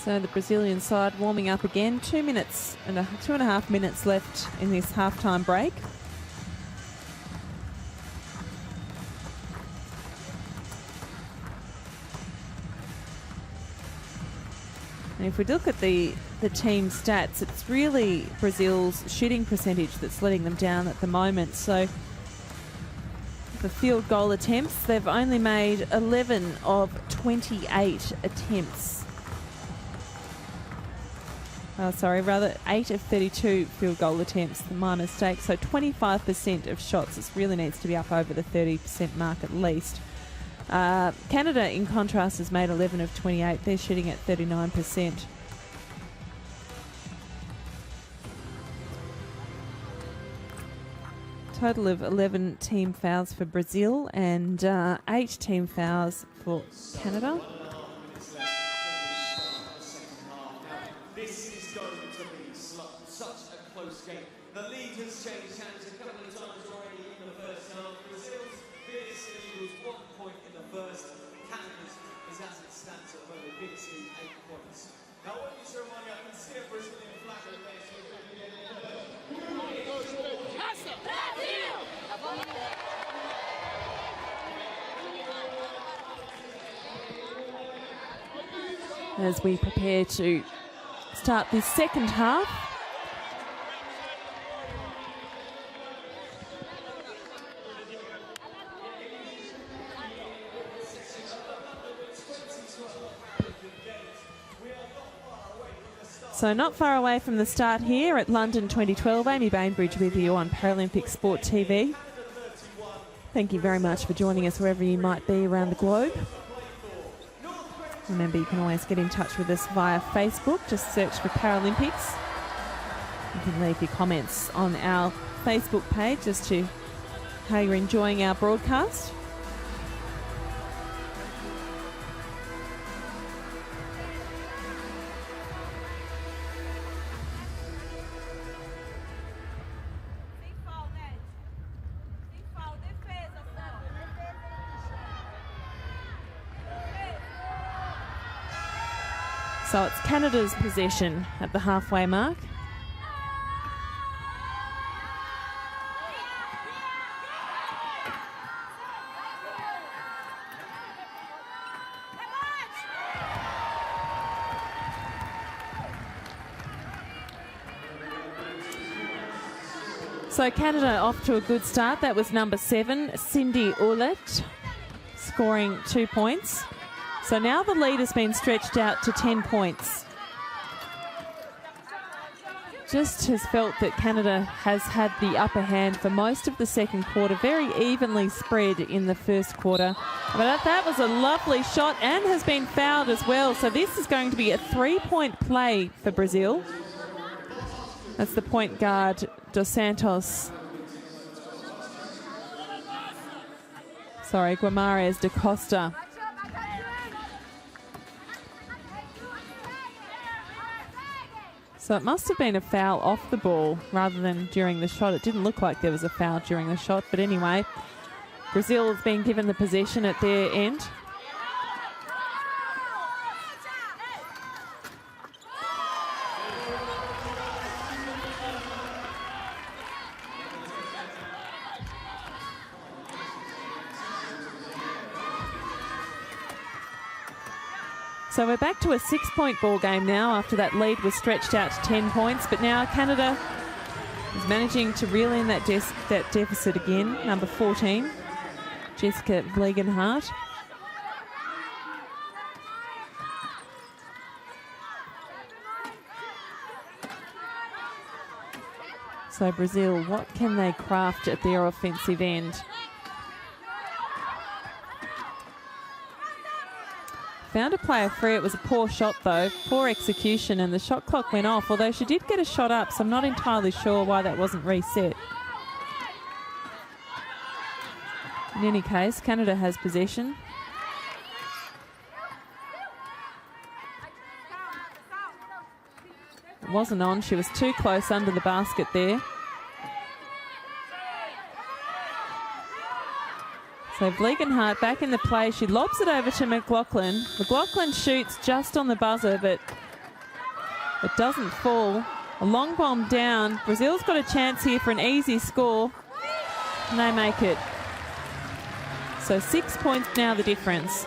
So the Brazilian side warming up again. 2.5 minutes left in this halftime break. And if we look at the team stats, it's really Brazil's shooting percentage that's letting them down at the moment. So for field goal attempts, they've only made 11 of 28 attempts. 8 of 32 field goal attempts, the minor mistake. So 25% of shots. This really needs to be up over the 30% mark at least. Canada, in contrast, has made 11 of 28. They're shooting at 39%. Total of 11 team fouls for Brazil and 8 team fouls for Canada. This is going to be such a close game. The lead has changed hands a couple of times already in the first half. Brazil's biggest lead was 1 point in the first. Canada's is as it stands at the moment, biggest lead 8 points. Now, I want you to remind me, I can see a Brazilian flag over there. As we prepare to start this second half. So not far away from the start here at London 2012. Amy Bainbridge with you on Paralympic Sport TV. Thank you very much for joining us wherever you might be around the globe. Remember, you can always get in touch with us via Facebook. Just search for Paralympics. You can leave your comments on our Facebook page as to how you're enjoying our broadcast. So it's Canada's possession at the halfway mark. So Canada off to a good start. That was number 7, Cindy Ouellette, scoring 2 points. So now the lead has been stretched out to 10 points. Just has felt that Canada has had the upper hand for most of the second quarter, very evenly spread in the first quarter. But that was a lovely shot and has been fouled as well. So this is going to be a 3-point play for Brazil. That's the point guard, Dos Santos. Guimarães da Costa. So it must have been a foul off the ball rather than during the shot. It didn't look like there was a foul during the shot. But anyway, Brazil has been given the possession at their end. So we're back to a 6-point ball game now after that lead was stretched out to 10 points. But now Canada is managing to reel in that deficit again. Number 14, Jessica Vlegenhart. So Brazil, what can they craft at their offensive end? Found a player free. It was a poor shot though, poor execution, and the shot clock went off, although she did get a shot up, so I'm not entirely sure why that wasn't reset. In any case, Canada has possession. It wasn't on, she was too close under the basket there. So Vlegenhart back in the play. She lobs it over to McLaughlin. McLaughlin shoots just on the buzzer, but It doesn't fall. A long bomb down. Brazil's got a chance here for an easy score. And they make it. So 6 points now the difference.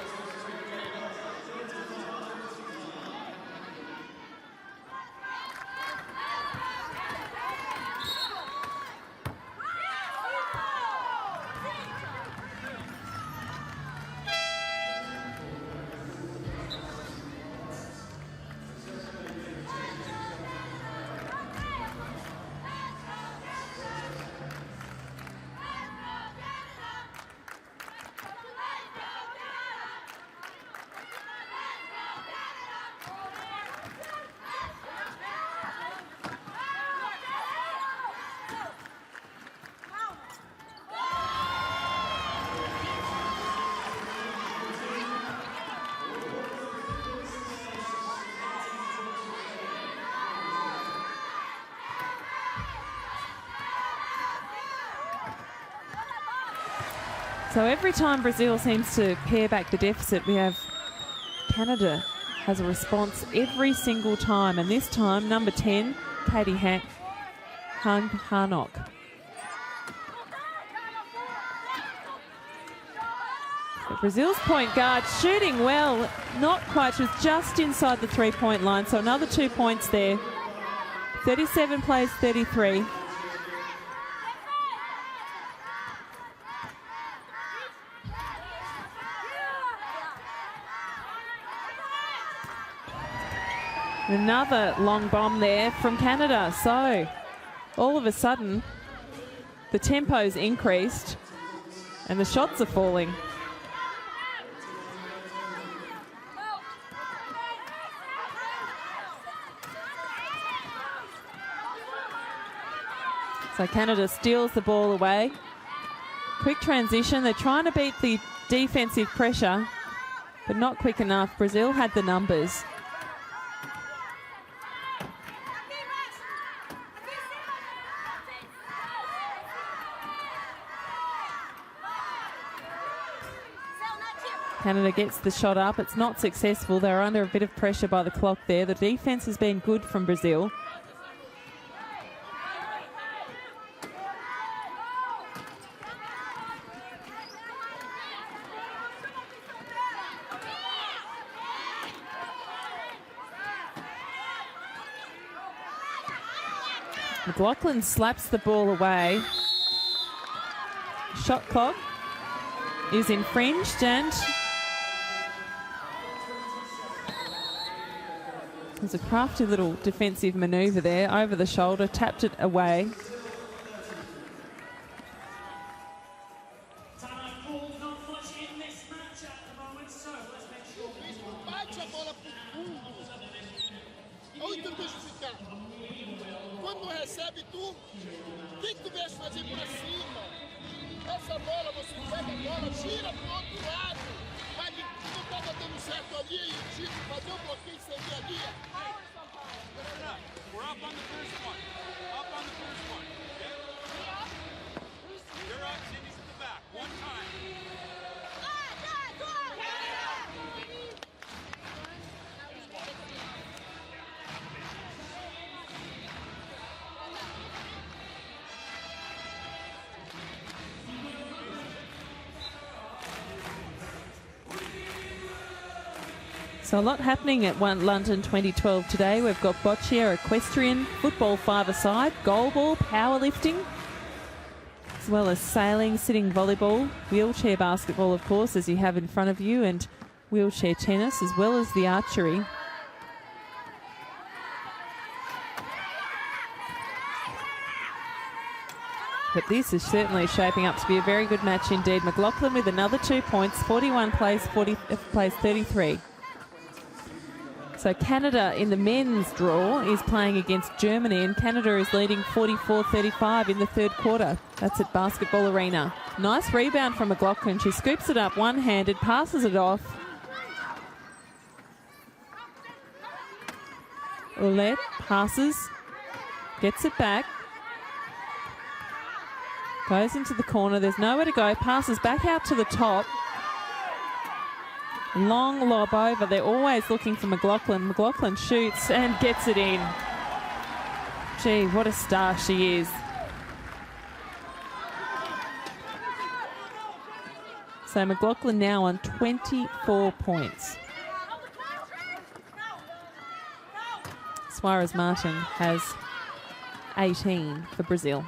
So every time Brazil seems to pare back the deficit, we have Canada has a response every single time. And this time, number 10, Katie Hanok. But Brazil's point guard shooting well, not quite, was just inside the three-point line. So another 2 points there. 37 plays 33. Another long bomb there from Canada. So all of a sudden, the tempo's increased and the shots are falling. So Canada steals the ball away. Quick transition. They're trying to beat the defensive pressure, but not quick enough. Brazil had the numbers. Canada gets the shot up. It's not successful. They're under a bit of pressure by the clock there. The defense has been good from Brazil. McLaughlin slaps the ball away. Shot clock is infringed, and there's a crafty little defensive manoeuvre there over the shoulder, tapped it away. Quando recebe tu, o que tu vais fazer para cima? Essa bola, você pega a bola, tira pro outro lado. Vai, não estava dando certo ali, e o Chico fazer um bloqueio seria ali. We're up on the first one. Up on the first one. You're up, Cindy's at the back. One time. So a lot happening at London 2012 today. We've got boccia, equestrian, football five-a-side, goalball, powerlifting, as well as sailing, sitting volleyball, wheelchair basketball, of course, as you have in front of you, and wheelchair tennis, as well as the archery. But this is certainly shaping up to be a very good match indeed. McLaughlin with another 2 points, 41 plays 33. So Canada in the men's draw is playing against Germany, and Canada is leading 44-35 in the third quarter. That's at Basketball Arena. Nice rebound from McLaughlin. She scoops it up one-handed, passes it off. Ouellette passes, gets it back. Goes into the corner. There's nowhere to go. Passes back out to the top. Long lob over. They're always looking for McLaughlin. McLaughlin shoots and gets it in. Gee, what a star she is. So McLaughlin now on 24 points. Suarez Martin has 18 for Brazil.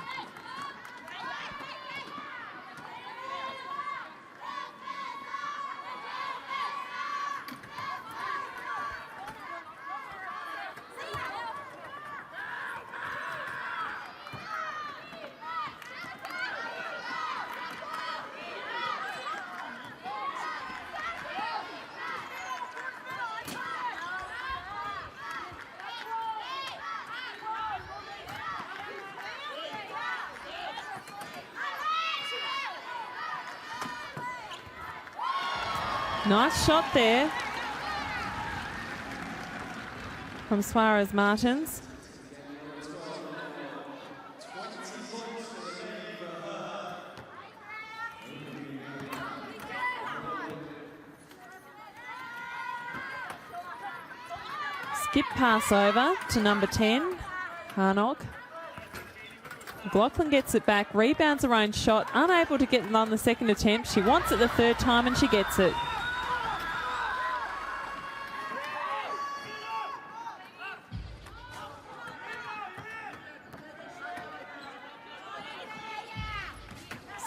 Nice shot there from Suarez Martins. Skip pass over to number 10, Harnog. McLaughlin gets it back, rebounds her own shot, unable to get it on the second attempt. She wants it the third time and she gets it.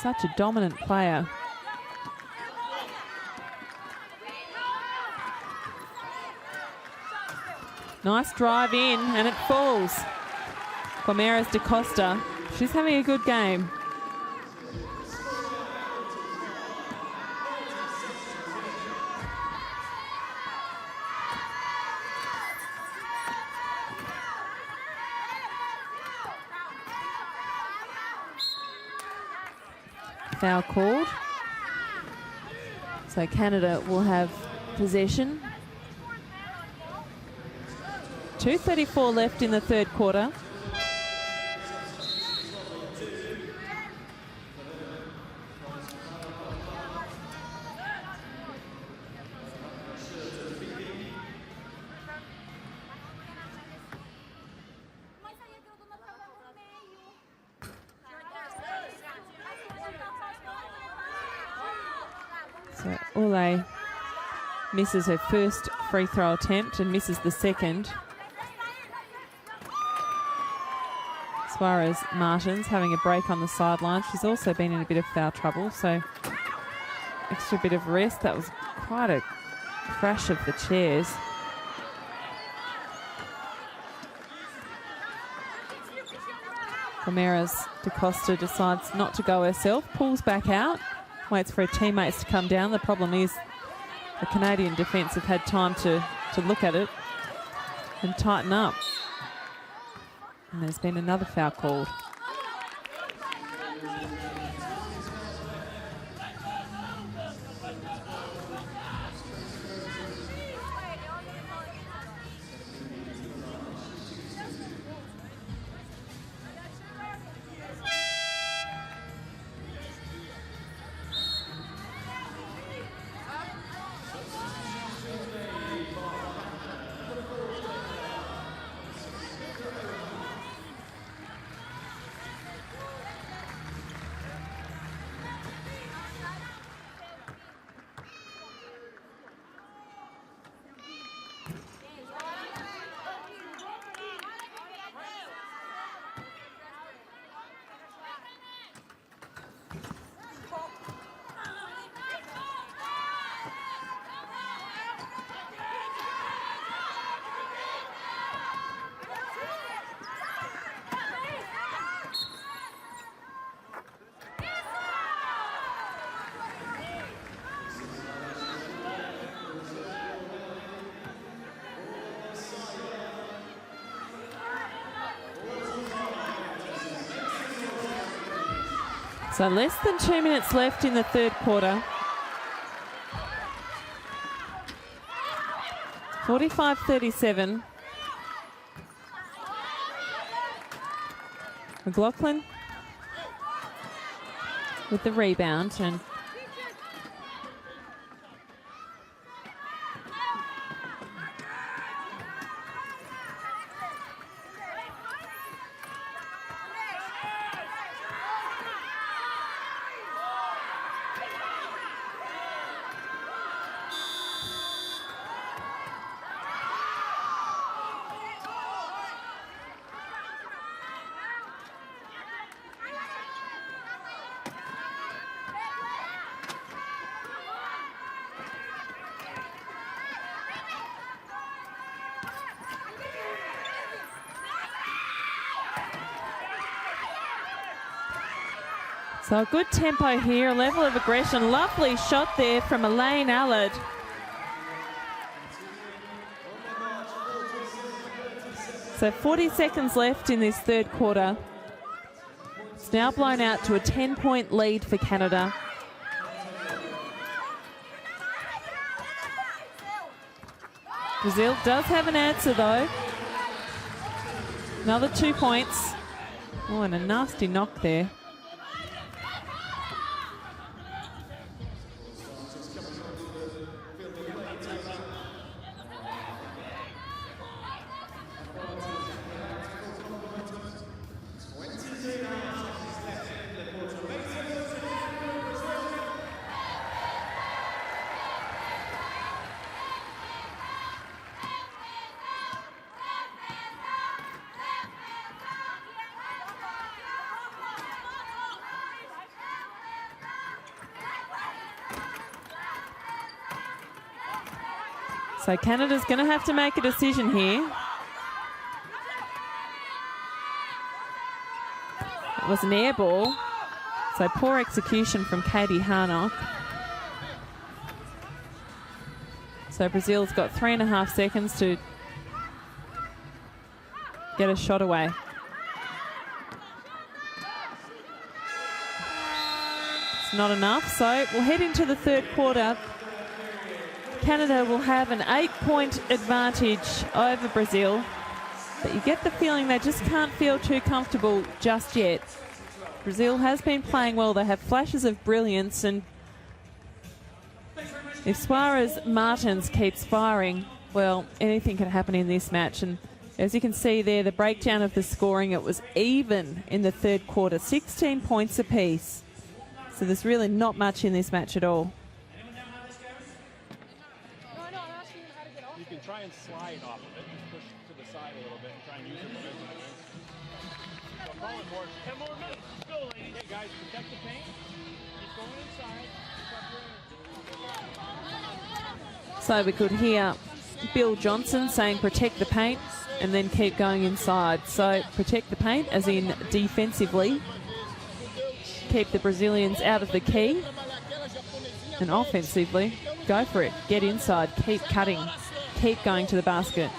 Such a dominant player. Nice drive in and it falls. Gomeres da Costa, she's having a good game. Foul called. So Canada will have possession. 2:34 left in the third quarter. So Ole misses her first free throw attempt and misses the second. Suarez Martins having a break on the sideline. She's also been in a bit of foul trouble, so extra bit of rest. That was quite a crash of the chairs. Gomeres da Costa decides not to go herself, pulls back out, waits for her teammates to come down. The problem is the Canadian defence have had time to look at it and tighten up. And there's been another foul called. So less than 2 minutes left in the third quarter. 45-37. McLaughlin with the rebound, and So a good tempo here, a level of aggression. Lovely shot there from Elaine Allard. So 40 seconds left in this third quarter. It's now blown out to a 10-point lead for Canada. Brazil does have an answer though. Another 2 points. Oh, and a nasty knock there. So Canada's going to have to make a decision here. It was an air ball, so poor execution from Katie Harnock. So Brazil's got 3.5 seconds to get a shot away. It's not enough, so we'll head into the third quarter. Canada will have an 8-point advantage over Brazil, but you get the feeling they just can't feel too comfortable just yet. Brazil has been playing well. They have flashes of brilliance, and if Suarez Martins keeps firing, well, anything can happen in this match. And as you can see there, the breakdown of the scoring, it was even in the third quarter, 16 points apiece. So there's really not much in this match at all. You can try and slide off of it, just push to the side a little bit and try and use your momentum against it. So calling more, 10 more minutes. Let's go, ladies. Hey, guys, protect the paint. Keep going inside. So we could hear Bill Johnson saying protect the paint and then keep going inside. So protect the paint as in defensively. Keep the Brazilians out of the key. And offensively, go for it. Get inside. Keep cutting. Keep going to the basket.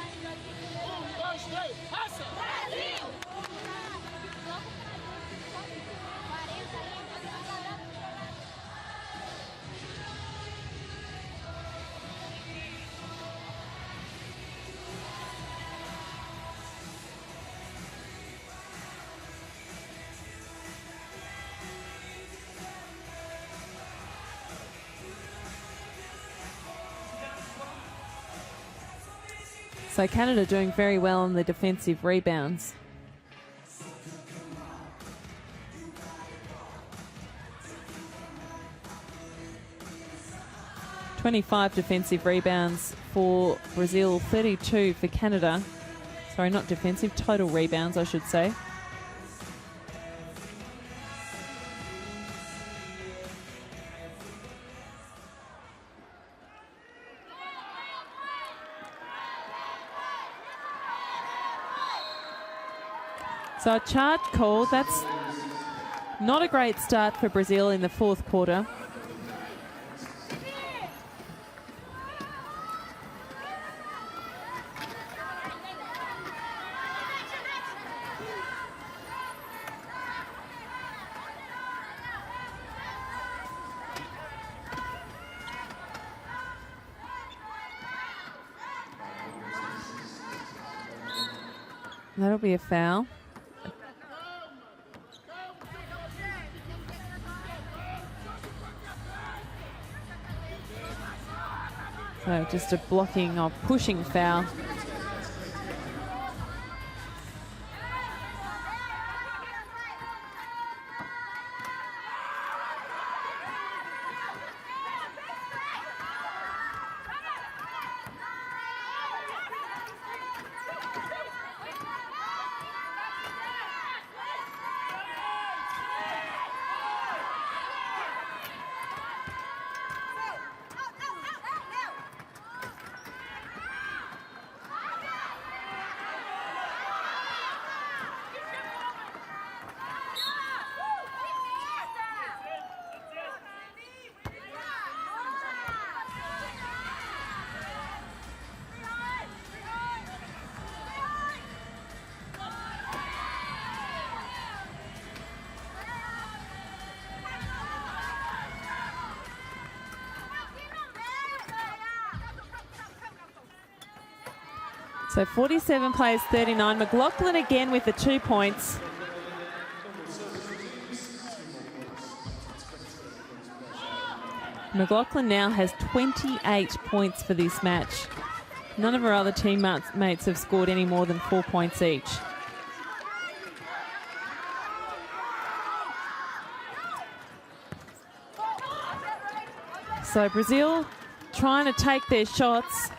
So Canada doing very well on the defensive rebounds. (25) defensive rebounds for Brazil, 32 for Canada. Sorry, not defensive, total rebounds, I should say. So a charge call, that's not a great start for Brazil in the fourth quarter. That'll be a foul. So just a blocking or pushing foul. So 47 plays 39. McLaughlin again with the 2 points. McLaughlin now has 28 points for this match. None of her other teammates have scored any more than 4 points each. So Brazil trying to take their shots.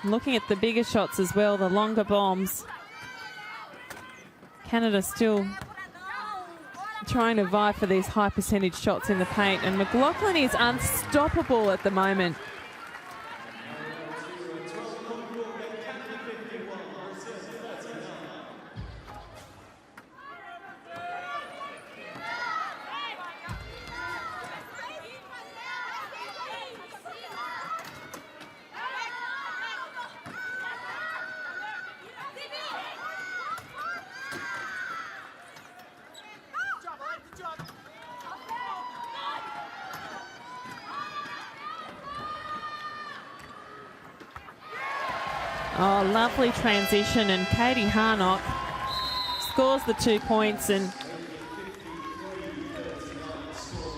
Looking at the bigger shots as well, the longer bombs. Canada still trying to vie for these high percentage shots in the paint, and McLaughlin is unstoppable at the moment. Oh, lovely transition, and Katie Harnock scores the 2 points, and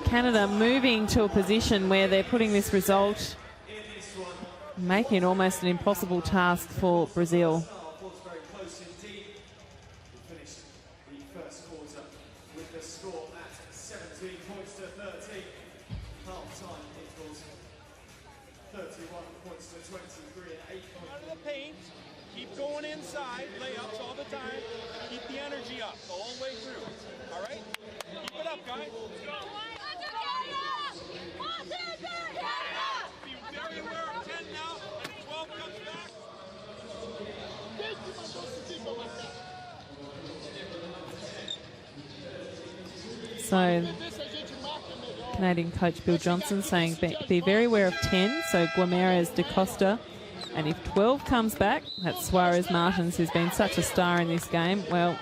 Canada moving to a position where they're putting this result, making it almost an impossible task for Brazil. Very close indeed. We finished the first quarter with the score at 17 points to 13. Half-time equals 31 points to 23 at 8 points. Out of the paint, keep going inside, layups all the time, keep the energy up the whole way through. All right? Keep it up, guys. Be very aware of 10 now, and 12 comes back. So Canadian coach Bill Johnson saying be very aware of 10, so Guimarães da Costa. And if 12 comes back, that's Suarez Martins, who's been such a star in this game. Well,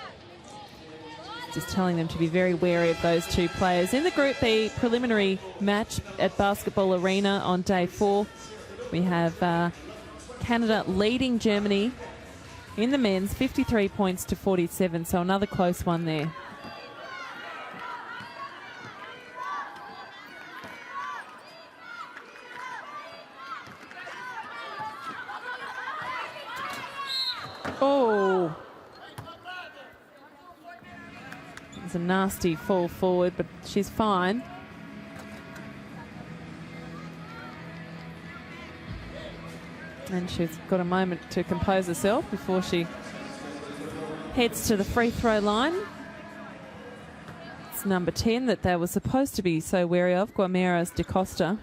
just telling them to be very wary of those 2 players. In the Group B preliminary match at Basketball Arena on day 4, we have Canada leading Germany in the men's 53 points to 47, so another close one there. Oh, it's a nasty fall forward, but she's fine. And she's got a moment to compose herself before she heads to the free throw line. It's number 10 that they were supposed to be so wary of, Guimarães da Costa.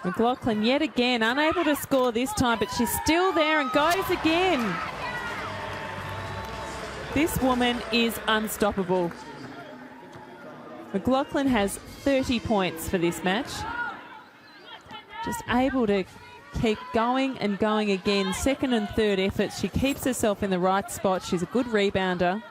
McLaughlin yet again unable to score this time, but she's still there and goes again. This woman is unstoppable. McLaughlin has 30 points for this match. Just able to keep going and going again. Second and third efforts. She keeps herself in the right spot. She's a good rebounder.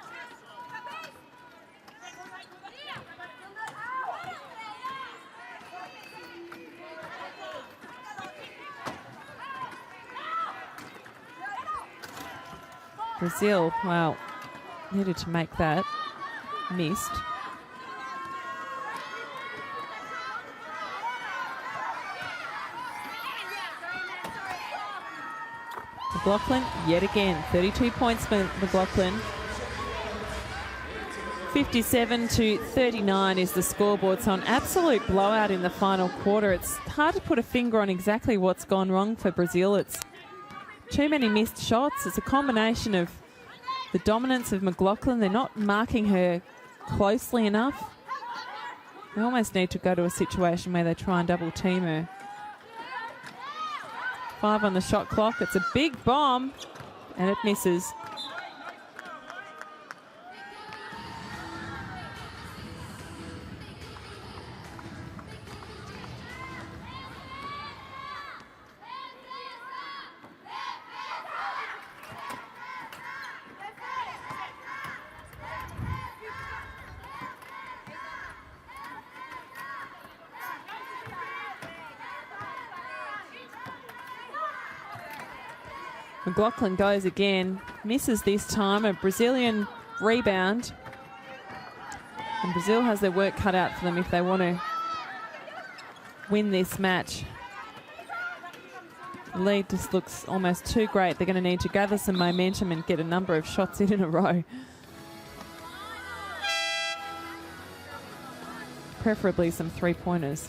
Brazil, well, needed to make that. Missed. McLaughlin, yet again, 32 points for McLaughlin. 57 to 39 is the scoreboard, so an absolute blowout in the final quarter. It's hard to put a finger on exactly what's gone wrong for Brazil. It's too many missed shots. It's a combination of the dominance of McLaughlin. They're not marking her closely enough. They almost need to go to a situation where they try and double team her. 5 on the shot clock. It's a big bomb, and it misses. McLaughlin goes again, misses this time, a Brazilian rebound. And Brazil has their work cut out for them if they want to win this match. The lead just looks almost too great. They're going to need to gather some momentum and get a number of shots in a row. Preferably some three-pointers.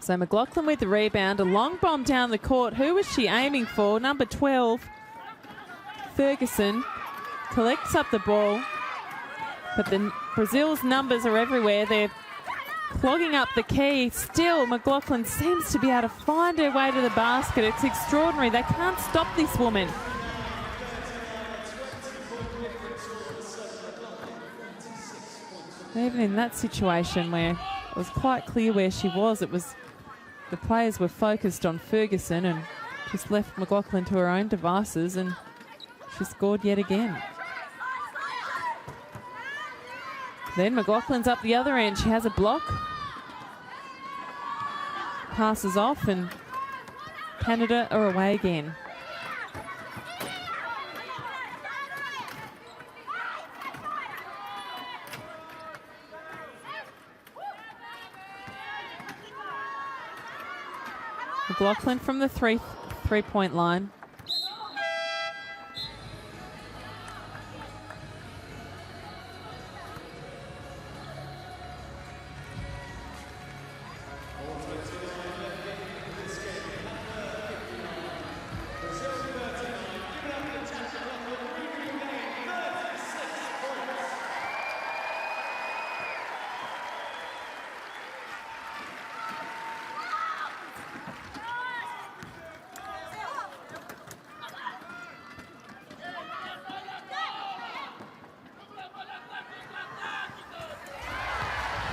So McLaughlin with the rebound, a long bomb down the court. Who was she aiming for? Number 12, Ferguson, collects up the ball. But Brazil's numbers are everywhere. They're clogging up the key. Still, McLaughlin seems to be able to find her way to the basket. It's extraordinary. They can't stop this woman. Even in that situation where it was quite clear where she was, the players were focused on Ferguson and just left McLaughlin to her own devices, and she scored yet again. Then McLaughlin's up the other end. She has a block. Passes off, and Canada are away again. McLaughlin from the three-point line.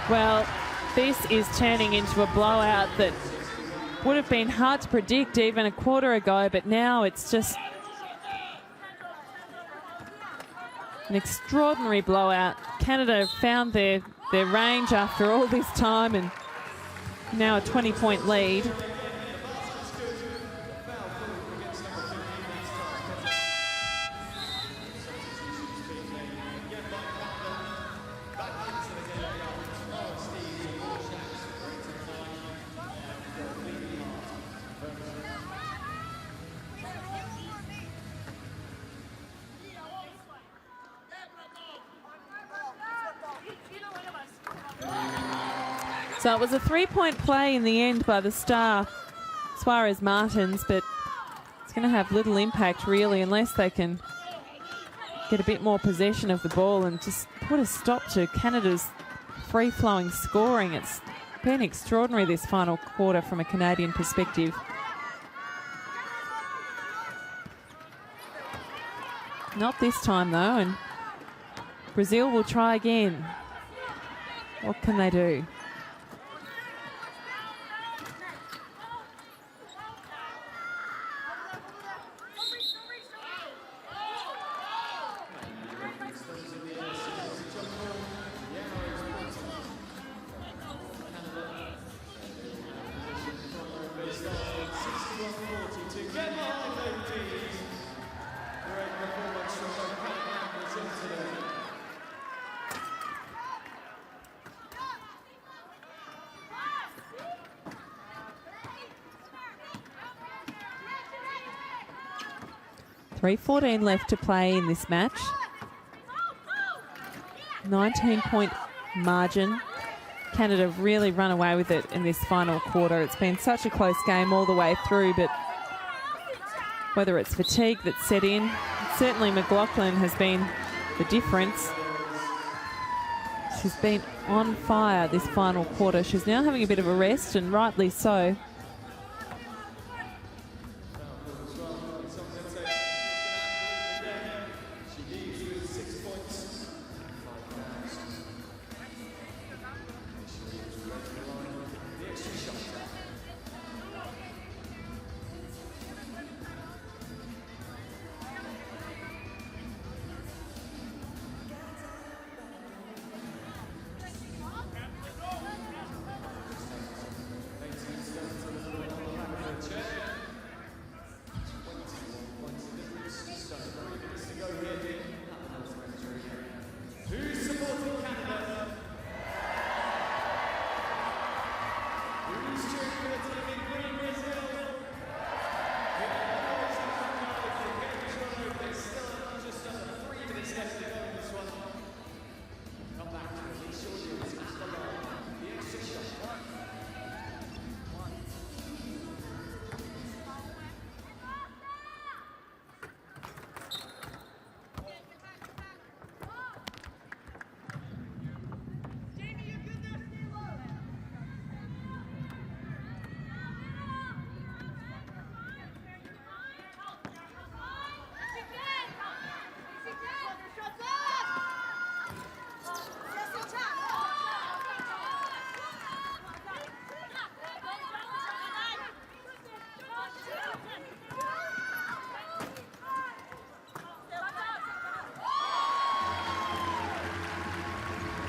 Well, this is turning into a blowout that would have been hard to predict even a quarter ago, but now it's just an extraordinary blowout. Canada found their range after all this time, and now a 20-point lead. So it was a three-point play in the end by the star Suarez Martins, but it's going to have little impact really unless they can get a bit more possession of the ball and just put a stop to Canada's free-flowing scoring. It's been extraordinary this final quarter from a Canadian perspective. Not this time though, and Brazil will try again. What can they do? .3:14 left to play in this match. 19-point margin. Canada have really run away with it in this final quarter. It's been such a close game all the way through, but whether it's fatigue that's set in, certainly McLaughlin has been the difference. She's been on fire this final quarter. She's now having a bit of a rest, and rightly so.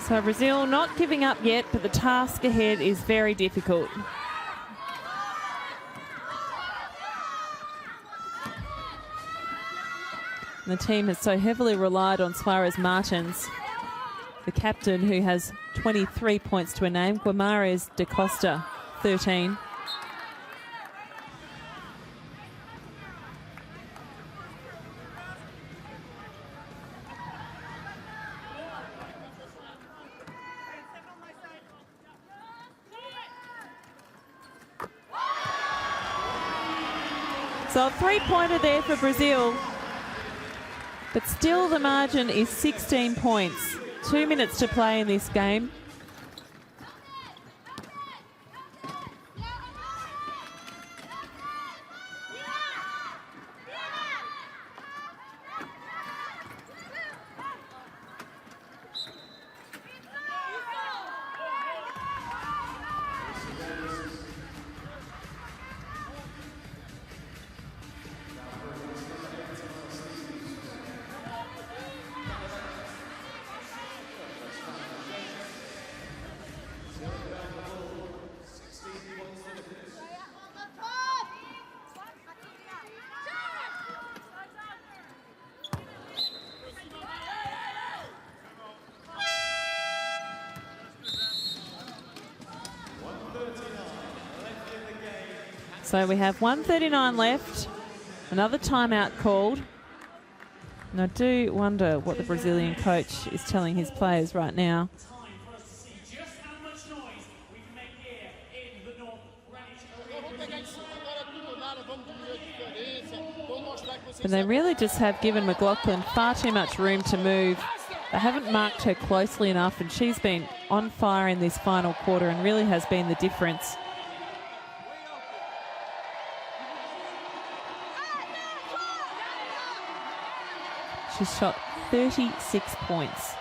So Brazil not giving up yet, but the task ahead is very difficult. And the team has so heavily relied on Suarez Martins, the captain, who has 23 points to her name. Guimarães da Costa, 13. So a three-pointer there for Brazil. But still the margin is 16 points. 2 minutes to play in this game. So we have 1:39 left, another timeout called. And I do wonder what the Brazilian coach is telling his players right now. But they really just have given McLaughlin far too much room to move. They haven't marked her closely enough, and she's been on fire in this final quarter and really has been the difference. She's shot 36 points.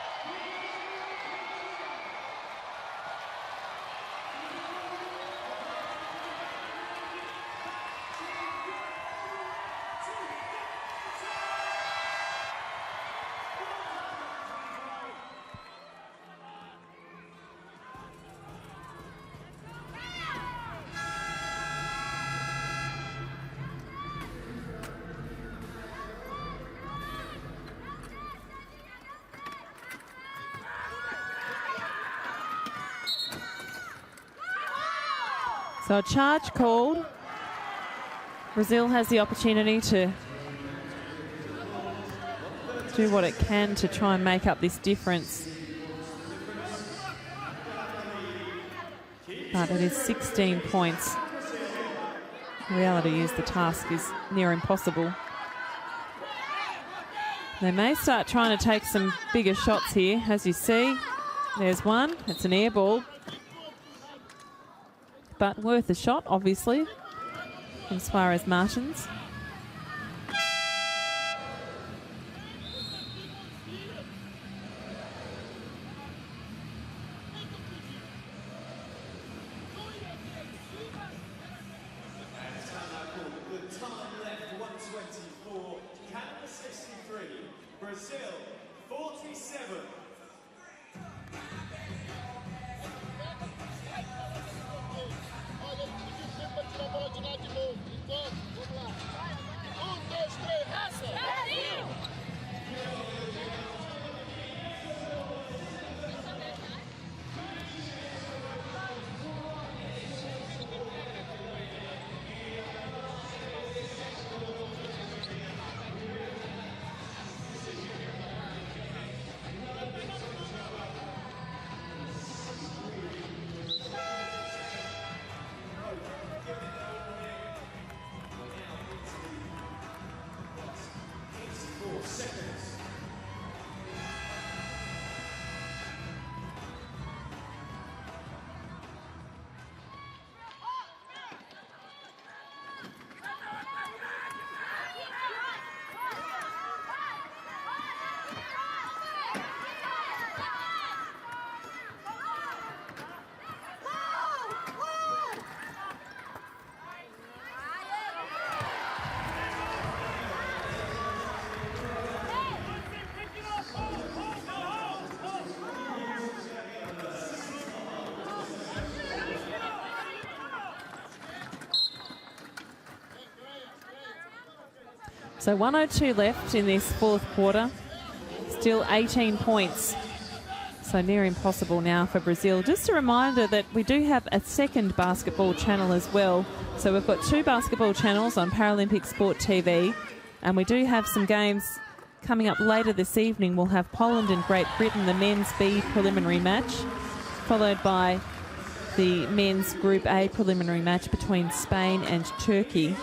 So a charge called. Brazil has the opportunity to do what it can to try and make up this difference. But it is 16 points. The reality is the task is near impossible. They may start trying to take some bigger shots here, as you see. There's one. It's an air ball. But worth a shot, obviously, from Suarez Martins. The time left 124. Canada 63. Brazil 47. Olha, ele pediu tempo para tirar a bola de lá de novo. Então, vamos lá. 1, 2, 3, raça! Brasil! So 1:02 left in this fourth quarter. Still 18 points. So near impossible now for Brazil. Just a reminder that we do have a second basketball channel as well. So we've got 2 basketball channels on Paralympic Sport TV. And we do have some games coming up later this evening. We'll have Poland and Great Britain, the men's B preliminary match, followed by the men's Group A preliminary match between Spain and Turkey.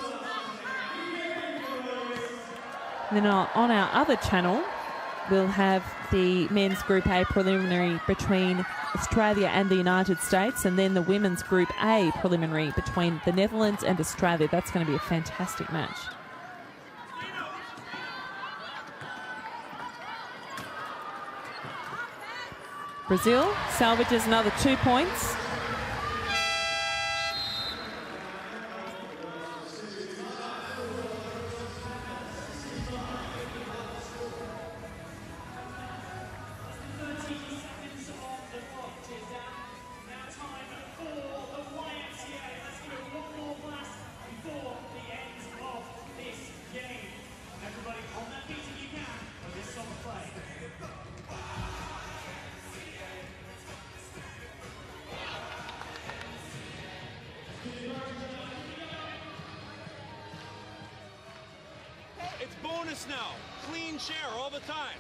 Then on our other channel, we'll have the men's Group A preliminary between Australia and the United States, and then the women's Group A preliminary between the Netherlands and Australia. That's going to be a fantastic match. Brazil salvages another 2 points. It's bonus now. Clean share all the time.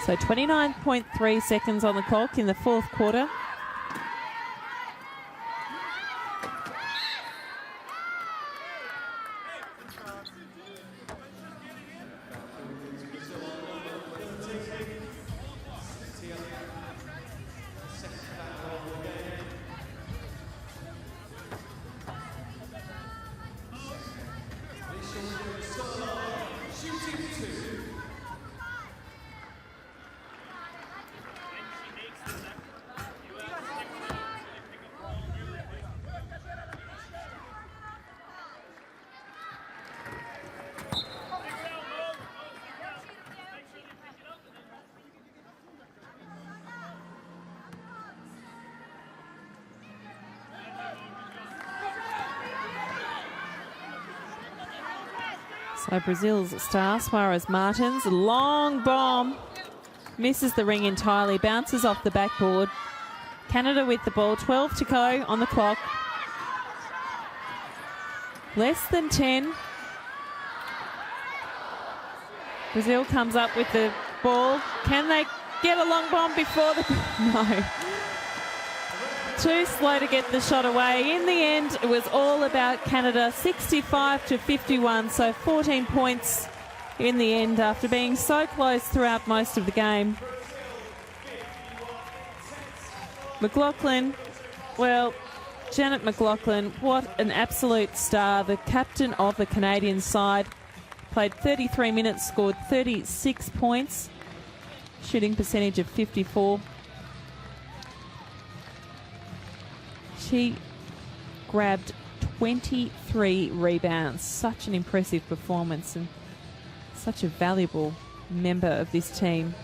So 29.3 seconds on the clock in the fourth quarter. So Brazil's star, Suarez Martins, long bomb, misses the ring entirely, bounces off the backboard. Canada with the ball, 12 to go on the clock. Less than 10. Brazil comes up with the ball. Can they get a long bomb before the... No. Too slow to get the shot away. In the end, it was all about Canada, 65-51, so 14 points in the end after being so close throughout most of the game. McLaughlin, well, Janet McLaughlin, what an absolute star. The captain of the Canadian side, played 33 minutes, scored 36 points, shooting percentage of 54. She grabbed 23 rebounds. Such an impressive performance and such a valuable member of this team.